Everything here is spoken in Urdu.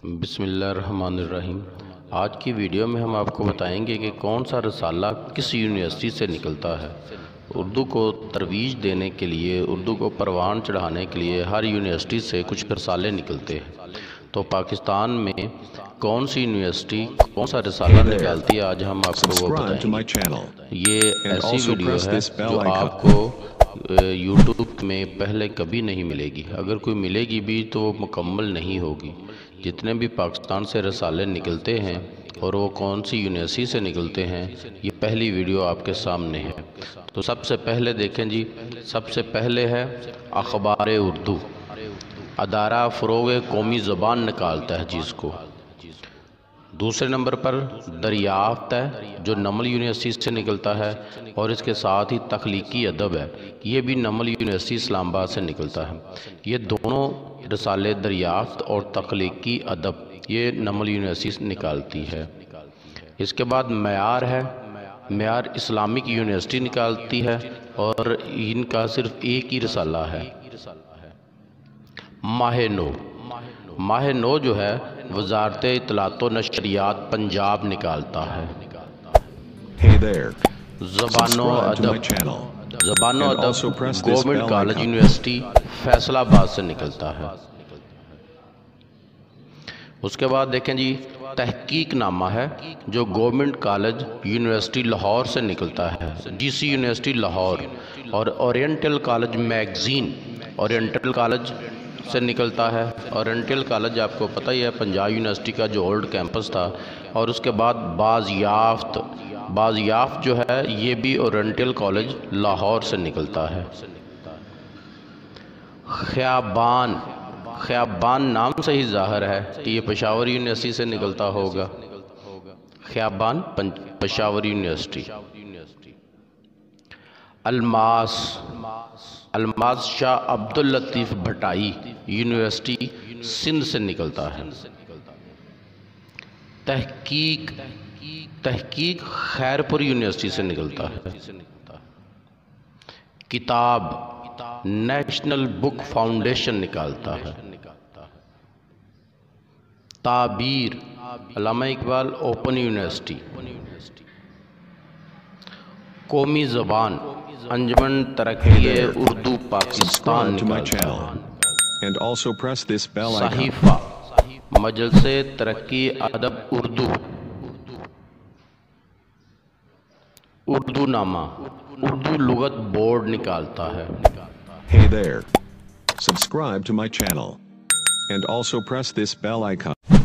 بسم اللہ الرحمن الرحیم۔ آج کی ویڈیو میں ہم آپ کو بتائیں گے کہ کون سا رسالہ کس یونیورسٹی سے نکلتا ہے۔ اردو کو ترویج دینے کے لیے، اردو کو پروان چڑھانے کے لیے ہر یونیورسٹی سے کچھ رسالے نکلتے ہیں۔ تو پاکستان میں کون سی یونیورسٹی کون سا رسالہ نکالتی ہے، آج ہم آپ کو وہ بتائیں گے۔ یہ ایسی ویڈیو ہے جو آپ کو یوٹیوب میں پہلے کبھی نہیں ملے گی، اگر کوئی ملے گی بھی تو وہ مکمل نہیں ہوگی۔ جتنے بھی پاکستان سے رسالے نکلتے ہیں اور وہ کون سی یونیورسٹی سے نکلتے ہیں، یہ پہلی ویڈیو آپ کے سامنے ہے۔ تو سب سے پہلے دیکھیں جی، سب سے پہلے ہے اخبار اردو، ادارہ فروغ قومی زبان نکالتا ہے جس کو۔ دوسرے نمبر پر دریافت ہے جو نمل یونیورسٹی سے نکلتا ہے، اور اس کے ساتھ ہی تخلیقی ادب ہے، یہ بھی نمل یونیورسٹی اسلام آباد سے نکلتا ہے۔ یہ دونوں رسالے دریافت اور تخلیقی ادب یہ نمل یونیورسٹی سے نکالتی ہے۔ اس کے بعد معیار ہے، معیار اسلامک یونیورسٹی نکالتی ہے، اور ان کا صرف ایک ہی رسالہ ہے۔ ماہ نو، ماہ نو جو ہے وزارت اطلاعات و نشریات پنجاب نکالتا ہے۔ زبان و ادب، زبان و ادب گورنمنٹ کالج یونیورسٹی فیصل آباد سے نکلتا ہے۔ اس کے بعد دیکھیں جی، تحقیق نامہ ہے جو گورنمنٹ کالج یونیورسٹی لاہور سے نکلتا ہے، جی سی یونیورسٹی لاہور، اور oriental college magazine oriental college سے نکلتا ہے۔ اورینٹل کالج آپ کو پتہ ہی ہے پنجاب یونیورسٹی کا جو اولڈ کیمپس تھا۔ اور اس کے بعد بازیافت جو ہے یہ بھی اورینٹل کالج لاہور سے نکلتا ہے۔ خیابان نام سے ہی ظاہر ہے کہ یہ پشاور یونیورسٹی سے نکلتا ہوگا۔ خیابان پشاور یونیورسٹی۔ الماس شاہ عبداللطیف بھٹائی یونیورسٹی سندھ سے نکلتا ہے۔ تحقیق خیرپور یونیورسٹی سے نکلتا ہے۔ کتاب نیشنل بک فاؤنڈیشن نکالتا ہے۔ تعبیر علامہ اقبال اوپن یونیورسٹی۔ قومی زبان انجمن ترقی اردو پاکستان نکالتا ہے۔ صحیفہ مجلس ترقی ادب اردو۔ اردو نامہ اردو لغت بورڈ نکالتا ہے۔ Hey there. Subscribe to my channel and also press this bell icon.